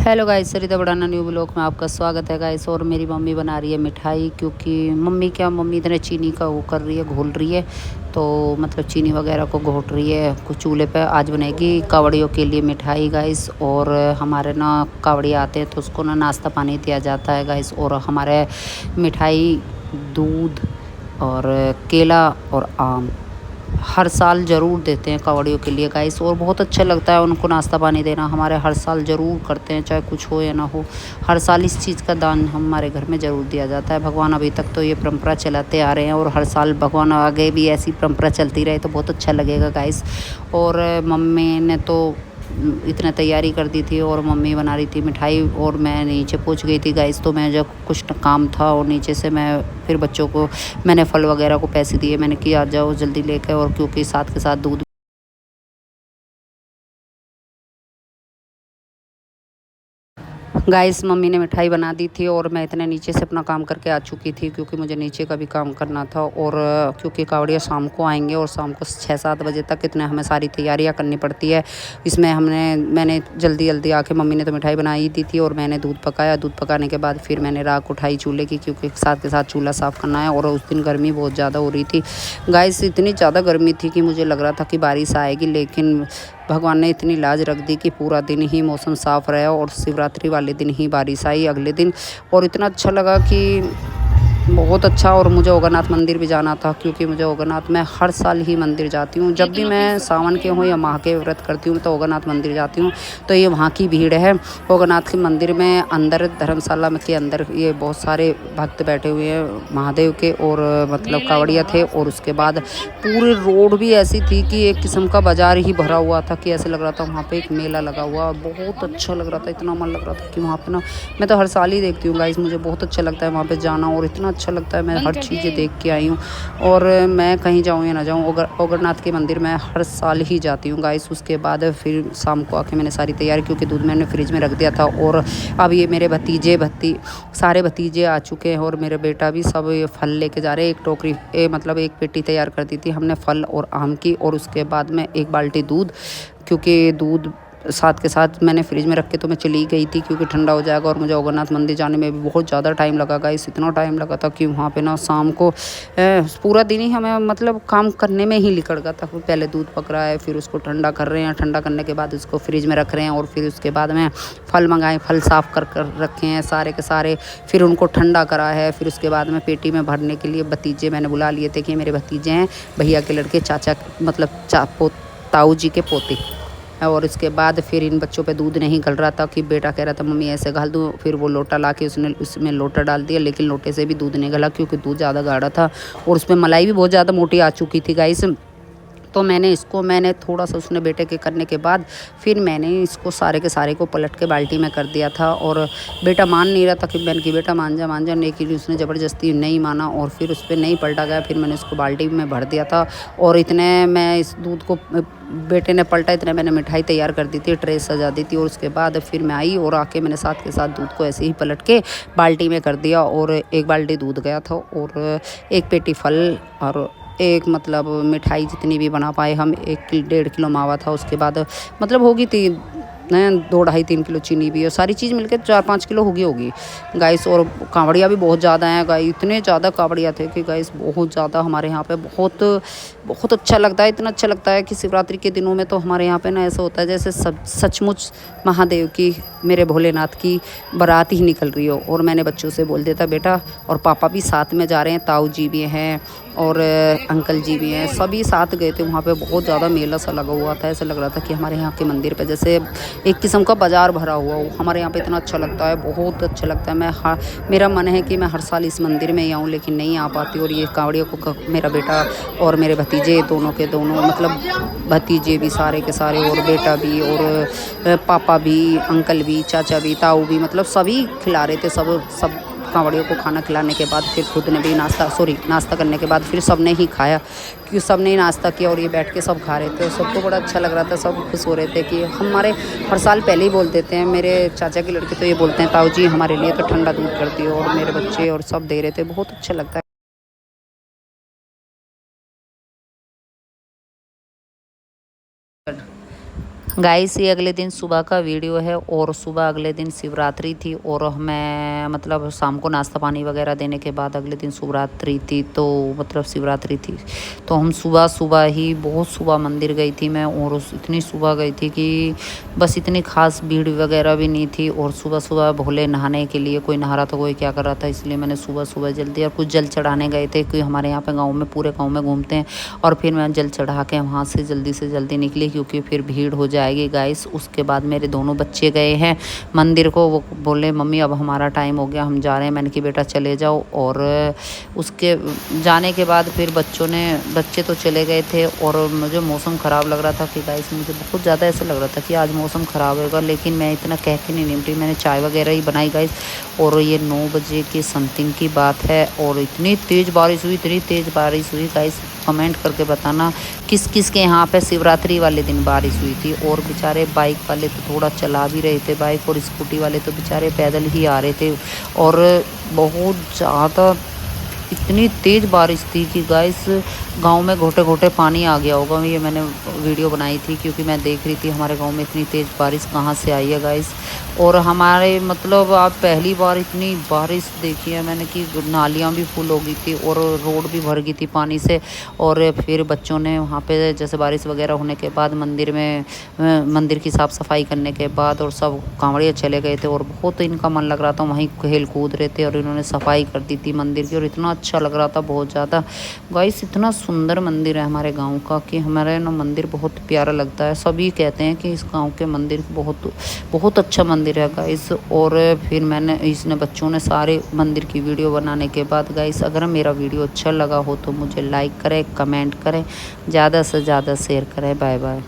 Hello guys, सरिता Badana new blog में आपका स्वागत है गाइस। और मेरी मम्मी बना रही है मिठाई, क्योंकि मम्मी इतने चीनी का वो कर रही है, घोल रही है। तो मतलब चीनी वगैरह को घोट रही है कुछ चूल्हे पे। आज बनेगी कावड़ियों के लिए मिठाई गाइस। और हमारे ना कावड़ी आते हैं तो उसको ना नाश्ता पानी दिया जाता है गाइस। और हमारे मिठाई दूध और केला और आम हर साल ज़रूर देते हैं कावड़ियों के लिए गाइस। और बहुत अच्छा लगता है उनको नाश्ता पानी देना। हमारे हर साल ज़रूर करते हैं, चाहे कुछ हो या ना हो। हर साल इस चीज़ का दान हमारे घर में ज़रूर दिया जाता है। भगवान अभी तक तो ये परंपरा चलाते आ रहे हैं, और हर साल भगवान आगे भी ऐसी परंपरा चलती रहे तो बहुत अच्छा लगेगा गाइस। और मम्मी ने तो इतना तैयारी कर दी थी, और मम्मी बना रही थी मिठाई, और मैं नीचे पहुंच गई थी गाइस। तो मैं जब कुछ काम था, और नीचे से मैं फिर बच्चों को मैंने फल वगैरह को पैसे दिए। मैंने कि आ जाओ जल्दी लेकर, और क्योंकि साथ के साथ दूध गाइस मम्मी ने मिठाई बना दी थी। और मैं इतने नीचे से अपना काम करके आ चुकी थी, क्योंकि मुझे नीचे का भी काम करना था। और क्योंकि कावड़िया शाम को आएंगे, और शाम को 6-7 बजे तक इतने हमें सारी तैयारियां करनी पड़ती है। इसमें मैंने जल्दी जल्दी आके, मम्मी ने तो मिठाई बनाई दी थी, और मैंने दूध पकाया। दूध पकाने के बाद फिर मैंने राख उठाई चूल्हे की, क्योंकि साथ के साथ चूल्हा साफ़ करना है। और उस दिन गर्मी बहुत ज़्यादा हो रही थी गाइस। इतनी ज़्यादा गर्मी थी कि मुझे लग रहा था कि बारिश आएगी, लेकिन भगवान ने इतनी लाज रख दी कि पूरा दिन ही मौसम साफ़ रहा। और शिवरात्रि वाले दिन ही बारिश आई अगले दिन। और इतना अच्छा लगा कि बहुत अच्छा। और मुझे ओगरनाथ मंदिर भी जाना था, क्योंकि मुझे ओगरनाथ में हर साल ही मंदिर जाती हूँ। जब भी मैं सावन के हूँ या माह के व्रत करती हूँ तो ओगरनाथ मंदिर जाती हूँ। तो ये वहाँ की भीड़ है ओगरनाथ के मंदिर में। अंदर धर्मशाला में के अंदर ये बहुत सारे भक्त बैठे हुए हैं महादेव के, और मतलब कावड़िया थे। और उसके बाद पूरे रोड भी ऐसी थी कि एक किस्म का बाजार ही भरा हुआ था, कि ऐसे लग रहा था वहाँ पे एक मेला लगा हुआ। बहुत अच्छा लग रहा था, इतना मन लग रहा था कि वहाँ पे ना, मैं तो हर साल ही देखती हूँ गाइस, मुझे बहुत अच्छा लगता है वहाँ पे जाना। और इतना अच्छा लगता है, मैं हर चीज़ें देख के आई हूँ। और मैं कहीं जाऊँ या ना जाऊँ, ओगरनाथ के मंदिर मैं हर साल ही जाती हूँ गाइस। उसके बाद फिर शाम को आके मैंने सारी तैयारी, क्योंकि दूध मैंने फ्रिज में रख दिया था। और अब ये मेरे सारे भतीजे आ चुके हैं, और मेरे बेटा भी सब ये फल लेके जा रहे हैं। एक टोकरी मतलब एक पेटी तैयार कर दी थी हमने फल और आम की। और उसके बाद में एक बाल्टी दूध, क्योंकि दूध साथ के साथ मैंने फ्रिज में रख के तो मैं चली गई थी, क्योंकि ठंडा हो जाएगा। और मुझे ओगरनाथ मंदिर जाने में भी बहुत ज़्यादा टाइम लगा गाइस। इतना टाइम लगा था कि वहाँ पे ना शाम को पूरा दिन ही हमें मतलब काम करने में ही निकल गया था। पहले दूध पक रहा है, फिर उसको ठंडा कर रहे हैं, ठंडा करने के बाद उसको फ्रिज में रख रहे हैं। और फिर उसके बाद में फल मंगाए, फल साफ़ कर रखे हैं सारे के सारे। फिर उनको ठंडा करा है। फिर उसके बाद में पेटी में भरने के लिए भतीजे मैंने बुला लिए थे, कि मेरे भतीजे हैं भैया के लड़के, चाचा मतलब ताऊ जी के पोते। और उसके बाद फिर इन बच्चों पे दूध नहीं गल रहा था, कि बेटा कह रहा था मम्मी ऐसे घाल दूँ। फिर वो लोटा ला के उसमें लोटा डाल दिया, लेकिन लोटे से भी दूध नहीं गला, क्योंकि दूध ज़्यादा गाढ़ा था। और उसमें मलाई भी बहुत ज़्यादा मोटी आ चुकी थी गाइस। तो मैंने थोड़ा सा उसने बेटे के करने के बाद फिर मैंने इसको सारे के सारे को पलट के बाल्टी में कर दिया था। और बेटा मान नहीं रहा था, कि मैंने कि बेटा मान जा, लेकिन उसने ज़बरदस्ती नहीं माना, और फिर उस पर नहीं पलटा गया। फिर मैंने उसको बाल्टी में भर दिया था। और इतने मैं इस दूध को बेटे ने पलटा, इतने मैंने मिठाई तैयार कर दी थी, ट्रे सजा दी थी। और उसके बाद फिर मैं आई, और आके मैंने साथ के साथ दूध को ऐसे ही पलट के बाल्टी में कर दिया। और एक बाल्टी दूध गया था, और एक पेटी फल, और एक मतलब मिठाई जितनी भी बना पाए हम, 1-1.5 किलो मावा था। उसके बाद मतलब होगी थी 2-2.5-3 किलो चीनी भी, और सारी चीज़ मिलकर 4-5 किलो होगी गाइस। और कावड़िया भी बहुत ज़्यादा हैं गाइस, इतने ज़्यादा कावड़िया थे कि गाइस बहुत ज़्यादा। हमारे यहाँ पे बहुत बहुत अच्छा लगता है, इतना अच्छा लगता है कि शिवरात्रि के दिनों में तो हमारे यहाँ पे ना ऐसा होता है जैसे सचमुच महादेव की, मेरे भोलेनाथ की बारात ही निकल रही हो। और मैंने बच्चों से बोल दिया था बेटा, और पापा भी साथ में जा रहे हैं, ताऊ जी भी हैं और अंकल जी भी हैं, सभी साथ गए थे। वहाँ पे बहुत ज़्यादा मेला सा लगा हुआ था, ऐसा लग रहा था कि हमारे यहाँ के मंदिर पे जैसे एक किस्म का बाज़ार भरा हुआ हो। हमारे यहाँ पे इतना अच्छा लगता है, बहुत अच्छा लगता है। मेरा मन है कि मैं हर साल इस मंदिर में ही आऊँ, लेकिन नहीं आ पाती। और ये कांवड़ियों को मेरा बेटा और मेरे भतीजे दोनों के दोनों, मतलब भतीजे भी सारे के सारे, और बेटा भी, और पापा भी, अंकल भी, चाचा भी, ताऊ भी, मतलब सभी खिला रहे थे। सब कांवड़ियों को खाना खिलाने के बाद फिर खुद ने भी नाश्ता करने के बाद फिर सबने ही खाया, क्योंकि सबने ही नाश्ता किया। और ये बैठ के सब खा रहे थे, और सबको बड़ा अच्छा लग रहा था, सब खुश हो रहे थे कि हमारे हर साल पहले ही बोल देते हैं। मेरे चाचा के लड़के तो ये बोलते हैं ताऊ जी हमारे लिए तो ठंडा दूध कर दियो, और मेरे बच्चे और सब दे रहे थे, बहुत अच्छा लगता है। गाइस ये अगले दिन सुबह का वीडियो है और सुबह अगले दिन शिवरात्रि थी और मैं मतलब शाम को नाश्ता पानी वगैरह देने के बाद अगले दिन शिवरात्रि थी, तो मतलब शिवरात्रि थी तो हम सुबह सुबह ही बहुत सुबह मंदिर गई थी मैं, और इतनी सुबह गई थी कि बस इतनी खास भीड़ वगैरह भी नहीं थी। और सुबह सुबह भोले नहाने के लिए कोई नहा रहा था कोई क्या कर रहा था, इसलिए मैंने सुबह सुबह जल्दी और कुछ जल चढ़ाने गए थे क्योंकि हमारे यहाँ पे गाँव में पूरे गाँव में घूमते हैं। और फिर मैं जल चढ़ा के वहाँ से जल्दी निकली क्योंकि फिर भीड़ हो जाएगी गाइस। उसके बाद मेरे दोनों बच्चे गए हैं मंदिर को, वो बोले मम्मी अब हमारा टाइम हो गया हम जा रहे हैं। मैंने कि बेटा चले जाओ। और उसके जाने के बाद फिर बच्चे तो चले गए थे और मुझे मौसम ख़राब लग रहा था कि गाइस मुझे बहुत ज़्यादा ऐसा लग रहा था कि आज मौसम ख़राब होगा, लेकिन मैं इतना कह के नहीं निपटी। मैंने चाय वगैरह ही बनाई गाइस। और ये 9 बजे के समथिंग की बात है और इतनी तेज़ बारिश हुई गाइस। कमेंट करके बताना किस किस के यहाँ पे शिवरात्रि वाले दिन बारिश हुई थी। और बेचारे बाइक वाले तो थोड़ा चला भी रहे थे बाइक, और स्कूटी वाले तो बेचारे पैदल ही आ रहे थे। और बहुत ज़्यादा इतनी तेज़ बारिश थी कि गाइस गांव में घोटे घोटे पानी आ गया होगा। ये मैंने वीडियो बनाई थी क्योंकि मैं देख रही थी हमारे गांव में इतनी तेज़ बारिश कहाँ से आई है गाइस। और हमारे मतलब आप पहली बार इतनी बारिश देखी है मैंने कि नालियाँ भी फुल हो गई थी और रोड भी भर गई थी पानी से। और फिर बच्चों ने वहाँ पे जैसे बारिश वगैरह होने के बाद मंदिर की साफ़ सफाई करने के बाद और सब कांवड़िया चले गए थे और बहुत इनका मन लग रहा था, वहीं खेल कूद रहे थे और इन्होंने सफाई कर दी थी मंदिर की और इतना अच्छा लग रहा था बहुत ज़्यादा गाइस। इतना सुंदर मंदिर है हमारे गांव का कि हमारे ना मंदिर बहुत प्यारा लगता है। सभी कहते हैं कि इस गांव के मंदिर बहुत अच्छा मंदिर है गाइस। और फिर इसने बच्चों ने सारे मंदिर की वीडियो बनाने के बाद गाइस, अगर मेरा वीडियो अच्छा लगा हो तो मुझे लाइक करें, कमेंट करें, ज़्यादा से ज़्यादा शेयर करें। Bye bye.